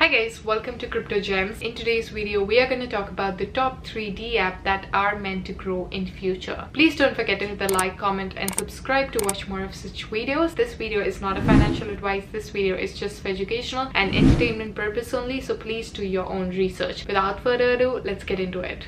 Hi guys, welcome to Crypto Gems. In today's video, we are going to talk about the top 3 DApp that are meant to grow in future. Please don't forget to hit the like, comment and subscribe to watch more of such videos. This video is not a financial advice. This video is just for educational and entertainment purpose only. So please do your own research. Without further ado, let's get into it.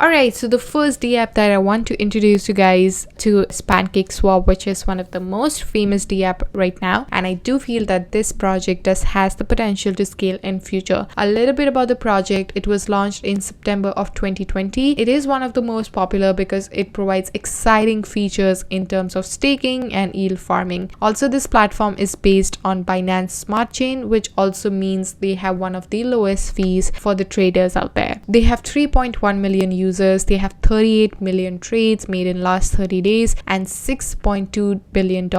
Alright, so the first DApp that I want to introduce you guys to is PancakeSwap, which is one of the most famous DApp right now, and I do feel that this project has the potential to scale in future. A little bit about the project: it was launched in September of 2020. It is one of the most popular because it provides exciting features in terms of staking and yield farming. Also, this platform is based on Binance Smart Chain, which also means they have one of the lowest fees for the traders out there. They have 3.1 million users. They have 38 million trades made in last 30 days and $6.2 billion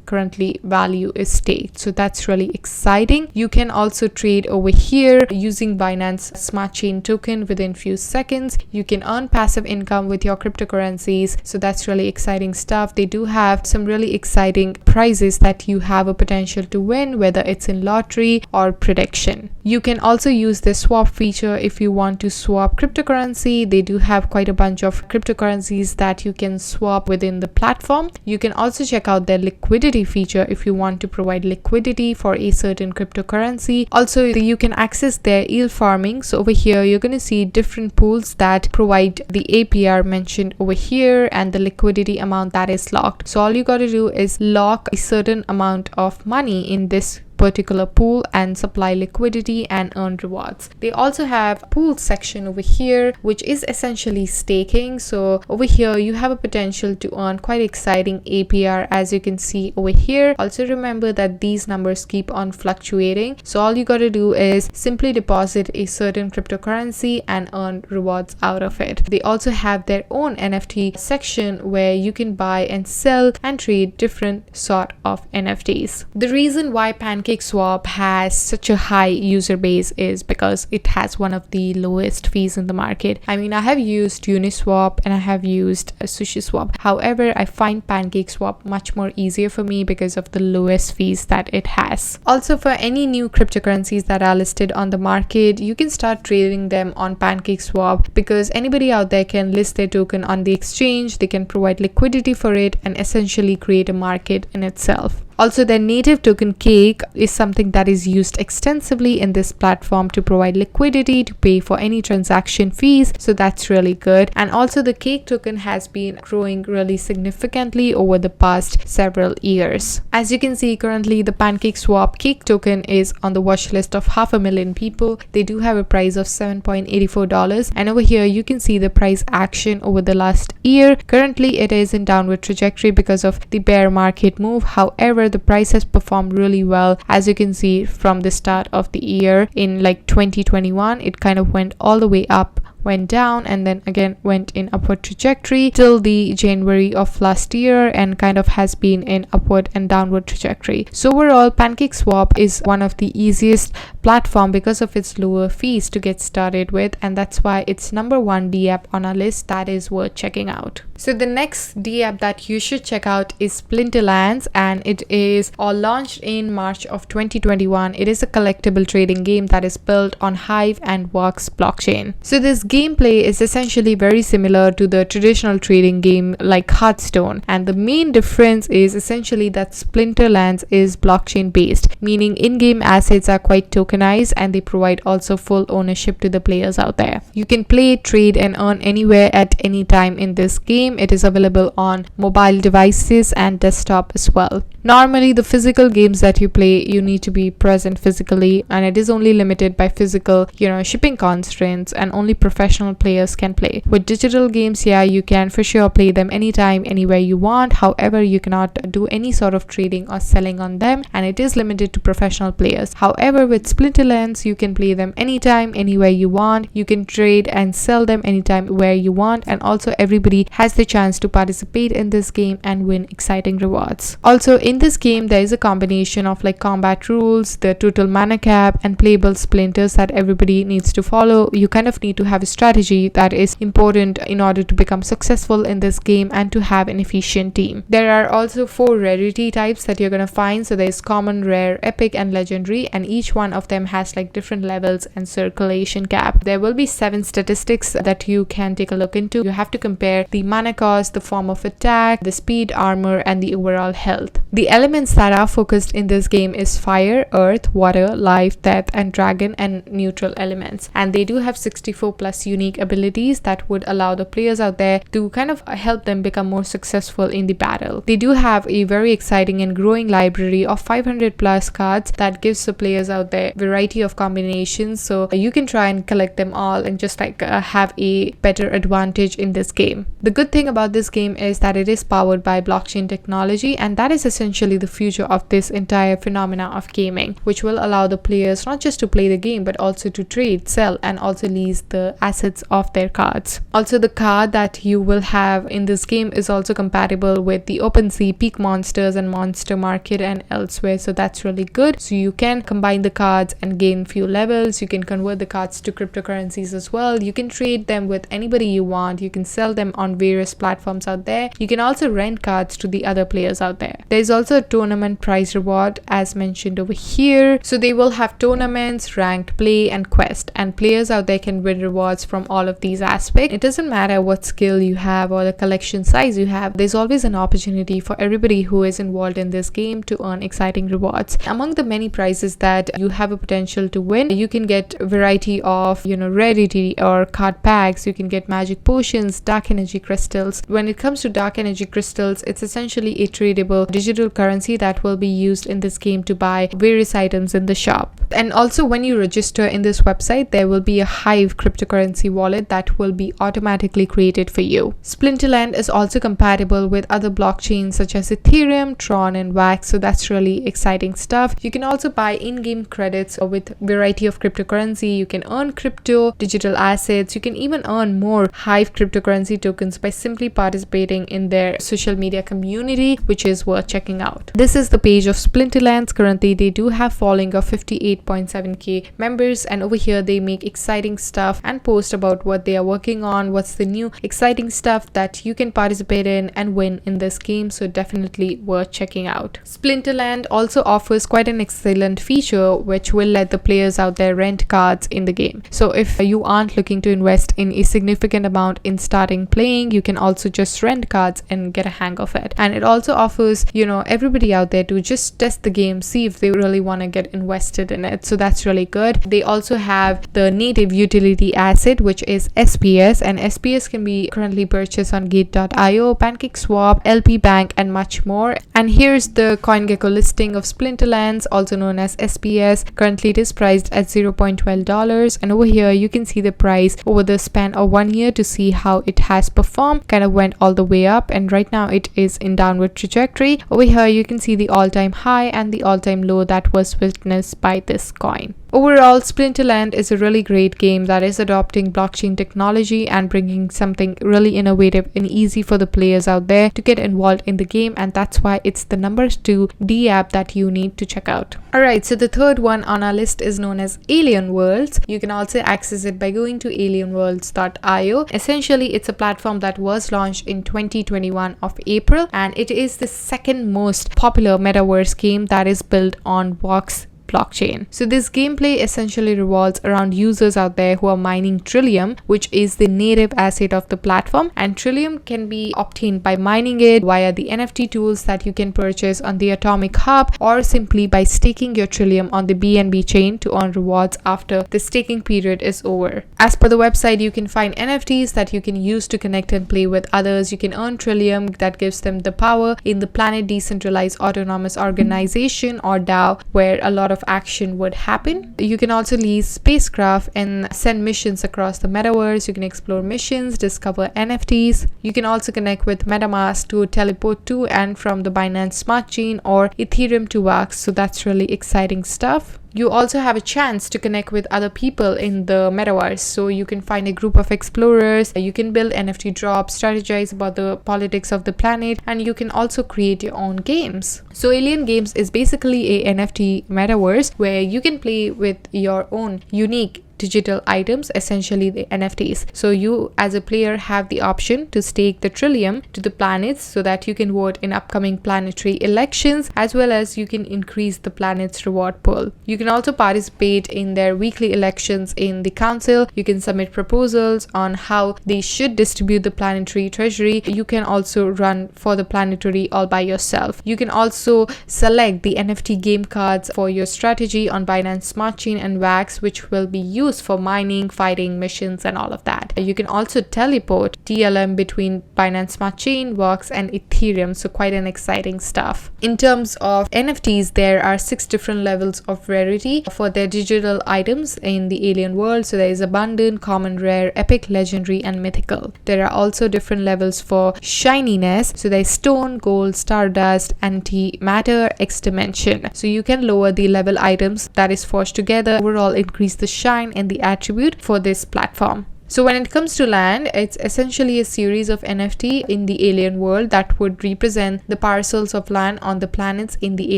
currently value is staked. So that's really exciting. You can also trade over here using Binance Smart Chain token within few seconds. You can earn passive income with your cryptocurrencies. So that's really exciting stuff. They do have some really exciting prizes that you have a potential to win, whether it's in lottery or prediction. You can also use the swap feature if you want to swap cryptocurrency. They do have quite a bunch of cryptocurrencies that you can swap within the platform. You can also check out their liquidity feature if you want to provide liquidity for a certain cryptocurrency. Also, you can access their yield farming. So over here, you're going to see different pools that provide the APR mentioned over here and the liquidity amount that is locked. So all you got to do is lock a certain amount of money in this particular pool and supply liquidity and earn rewards. They also have a pool section over here, which is essentially staking. So over here you have a potential to earn quite exciting APR, as you can see over here. Also remember that these numbers keep on fluctuating, so all you got to do is simply deposit a certain cryptocurrency and earn rewards out of it. They also have their own NFT section where you can buy and sell and trade different sort of NFTs. The reason why PancakeSwap has such a high user base is because it has one of the lowest fees in the market. I mean, I have used Uniswap and I have used SushiSwap. However, I find PancakeSwap much more easier for me because of the lowest fees that it has. Also, for any new cryptocurrencies that are listed on the market, you can start trading them on PancakeSwap because anybody out there can list their token on the exchange. They can provide liquidity for it and essentially create a market in itself. Also, their native token Cake is something that is used extensively in this platform to provide liquidity to pay for any transaction fees. So that's really good. And also the Cake token has been growing really significantly over the past several years. As you can see, currently the PancakeSwap Cake token is on the watch list of 500,000 people. They do have a price of $7.84. And over here you can see the price action over the last year. Currently it is in downward trajectory because of the bear market move. However, the price has performed really well. As you can see from the start of the year in like 2021, it kind of went all the way up, went down, and then again went in upward trajectory till the January of last year and kind of has been in upward and downward trajectory. So overall, PancakeSwap is one of the easiest platform because of its lower fees to get started with, and that's why it's number 1 DApp on our list that is worth checking out. So the next DApp that you should check out is Splinterlands, and it is all launched in March of 2021. It is a collectible trading game that is built on Hive and Works blockchain. So this gameplay is essentially very similar to the traditional trading game like Hearthstone, and the main difference is essentially that Splinterlands is blockchain based, meaning in-game assets are quite tokenized and they provide also full ownership to the players out there. You can play, trade and earn anywhere at any time in this game. It is available on mobile devices and desktop as well. Normally the physical games that you play, you need to be present physically, and it is only limited by physical, shipping constraints, and only professional players can play. With digital games, yeah, you can for sure play them anytime, anywhere you want. However, you cannot do any sort of trading or selling on them, and it is limited to professional players. However, with Splinterlands, you can play them anytime, anywhere you want. You can trade and sell them anytime, where you want, and also everybody has the chance to participate in this game and win exciting rewards. Also, in this game, there is a combination of like combat rules, the total mana cap, and playable splinters that everybody needs to follow. You kind of need to have a strategy that is important in order to become successful in this game and to have an efficient team. There are also 4 rarity types that you're gonna find. So there's common, rare, epic, and legendary, and each one of of them has like different levels and circulation cap. There will be 7 statistics that you can take a look into. You have to compare the mana cost, the form of attack, the speed, armor, and the overall health. The elements that are focused in this game is fire, earth, water, life, death, and dragon, and neutral elements. And they do have 64 plus unique abilities that would allow the players out there to kind of help them become more successful in the battle. They do have a very exciting and growing library of 500 plus cards that gives the players out there variety of combinations, so you can try and collect them all and just like have a better advantage in this game. The good thing about this game is that it is powered by blockchain technology, and that is essentially the future of this entire phenomena of gaming, which will allow the players not just to play the game but also to trade, sell, and also lease the assets of their cards. Also, the card that you will have in this game is also compatible with the OpenSea, Peak Monsters, and Monster Market and elsewhere, so that's really good. So you can combine the cards and gain few levels. You can convert the cards to cryptocurrencies as well. You can trade them with anybody you want. You can sell them on various platforms out there. You can also rent cards to the other players out there. There's also a tournament prize reward as mentioned over here. So they will have tournaments, ranked play, and quest, and players out there can win rewards from all of these aspects. It doesn't matter what skill you have or the collection size you have. There's always an opportunity for everybody who is involved in this game to earn exciting rewards. Among the many prizes that you have a potential to win, you can get a variety of rarity or card packs. You can get magic potions, dark energy crystals. When it comes to dark energy crystals, it's essentially a tradable digital currency that will be used in this game to buy various items in the shop. And also, when you register in this website, there will be a Hive cryptocurrency wallet that will be automatically created for you. Splinterland is also compatible with other blockchains such as Ethereum, Tron, and Wax, so that's really exciting stuff. You can also buy in-game credits with variety of cryptocurrency. You can earn crypto, digital assets. You can even earn more Hive cryptocurrency tokens by simply participating in their social media community, which is worth checking out. This is the page of Splinterlands. Currently, they do have following of 58.7k members, and over here they make exciting stuff and post about what they are working on, what's the new exciting stuff that you can participate in and win in this game, so definitely worth checking out. Splinterland also offers quite an excellent feature which will let the players out there rent cards in the game. So if you aren't looking to invest in a significant amount in starting playing, you can also just rent cards and get a hang of it. And it also offers everybody out there to just test the game, see if they really want to get invested in it, so that's really good. They also have the native utility asset, which is SPS, and SPS can be currently purchased on Gate.io, PancakeSwap, LP Bank, and much more. And here's the CoinGecko listing of Splinterlands, also known as SPS. Currently it is priced at $0.12, and over here you can see the price over the span of 1 year to see how it has performed. Kind of went all the way up, and right now it is in downward trajectory. Over here you can see the all-time high and the all-time low that was witnessed by this coin. Overall, Splinterland is a really great game that is adopting blockchain technology and bringing something really innovative and easy for the players out there to get involved in the game, and that's why it's the number 2 D app that you need to check out. Alright, so the third one on our list is known as Alien Worlds. You can also access it by going to alienworlds.io. Essentially, it's a platform that was launched in 2021 of April, and it is the second most popular metaverse game that is built on Vox blockchain. So this gameplay essentially revolves around users out there who are mining Trillium, which is the native asset of the platform, and Trillium can be obtained by mining it via the NFT tools that you can purchase on the Atomic Hub, or simply by staking your Trillium on the BNB chain to earn rewards after the staking period is over. As per the website, you can find NFTs that you can use to connect and play with others. You can earn Trillium that gives them the power in the Planet Decentralized Autonomous Organization, or DAO, where a lot of action would happen. You can also lease spacecraft and send missions across the metaverse. You can explore missions, discover NFTs. You can also connect with MetaMask to teleport to and from the Binance Smart Chain or Ethereum to Wax, so that's really exciting stuff. You also have a chance to connect with other people in the metaverse, so you can find a group of explorers, you can build NFT drops, strategize about the politics of the planet, and you can also create your own games. So Alien Games is basically a NFT metaverse where you can play with your own unique digital items, essentially the NFTs. So you as a player have the option to stake the Trillium to the planets so that you can vote in upcoming planetary elections, as well as you can increase the planet's reward pool. You can also participate in their weekly elections in the council. You can submit proposals on how they should distribute the planetary treasury. You can also run for the planetary all by yourself. You can also select the NFT game cards for your strategy on Binance Smart Chain and Wax, which will be used for mining, fighting, missions, and all of that. You can also teleport TLM between Binance Smart Chain, Wax, and Ethereum. So quite an exciting stuff. In terms of NFTs, there are 6 different levels of rarity for their digital items in the alien world. So there is abundant, common, rare, epic, legendary, and mythical. There are also different levels for shininess. So there is stone, gold, stardust, antimatter, X dimension. So you can lower the level items that is forged together, overall increase the shine and the attribute for this platform. So when it comes to land, it's essentially a series of NFT in the alien world that would represent the parcels of land on the planets in the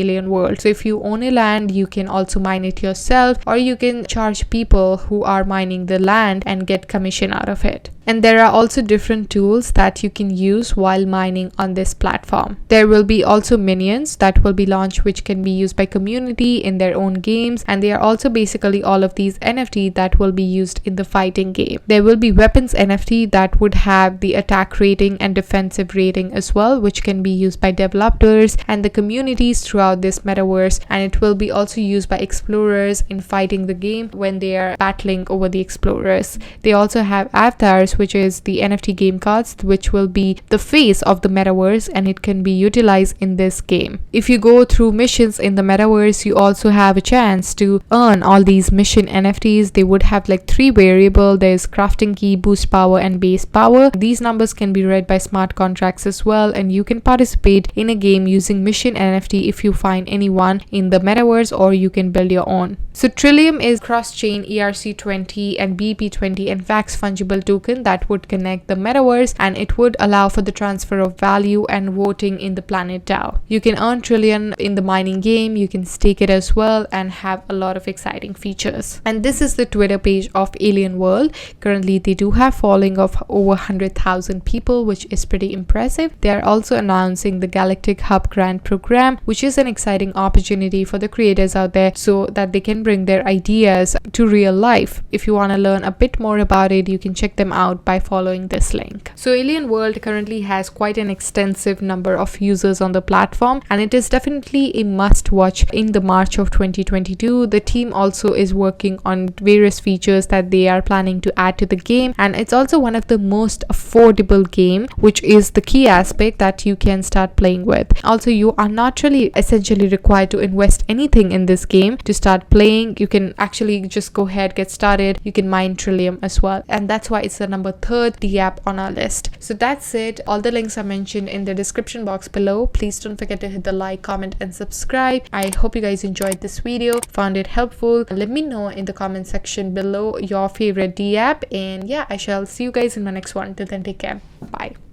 alien world. So if you own a land, you can also mine it yourself, or you can charge people who are mining the land and get commission out of it. And there are also different tools that you can use while mining on this platform. There will be also minions that will be launched, which can be used by community in their own games, and they are also basically all of these NFT that will be used in the fighting game. There will be weapons NFT that would have the attack rating and defensive rating as well, which can be used by developers and the communities throughout this metaverse, and it will be also used by explorers in fighting the game when they are battling over the explorers. They also have avatars, which is the NFT game cards, which will be the face of the metaverse, and it can be utilized in this game. If you go through missions in the metaverse, you also have a chance to earn all these mission NFTs. They would have like 3 variables. There's crafting key, boost power, and base power. These numbers can be read by smart contracts as well, and you can participate in a game using mission NFT if you find anyone in the metaverse, or you can build your own. So Trillium is cross-chain ERC20 and BP20 and Wax fungible token that would connect the metaverse, and it would allow for the transfer of value and voting in the planet DAO. You can earn Trillium in the mining game, you can stake it as well, and have a lot of exciting features. And this is the Twitter page of Alien World. Currently they do have following of over 100,000 people, which is pretty impressive. They are also announcing the Galactic Hub Grant program, which is an exciting opportunity for the creators out there so that they can bring their ideas to real life. If you want to learn a bit more about it, you can check them out by following this link. So Alien World currently has quite an extensive number of users on the platform, and it is definitely a must watch in the March of 2022. The team also is working on various features that they are planning to add to the game, and it's also one of the most affordable game, which is the key aspect that you can start playing with. Also, you are not really essentially required to invest anything in this game to start playing. You can actually just go ahead, get started. You can mine Trillium as well, and that's why it's the number 3rd DApp on our list. So that's it. All the links are mentioned in the description box below. Please don't forget to hit the like, comment, and subscribe. I hope you guys enjoyed this video, found it helpful. Let me know in the comment section below your favorite DApp, and yeah, I shall see you guys in my next one. Till then, take care. Bye.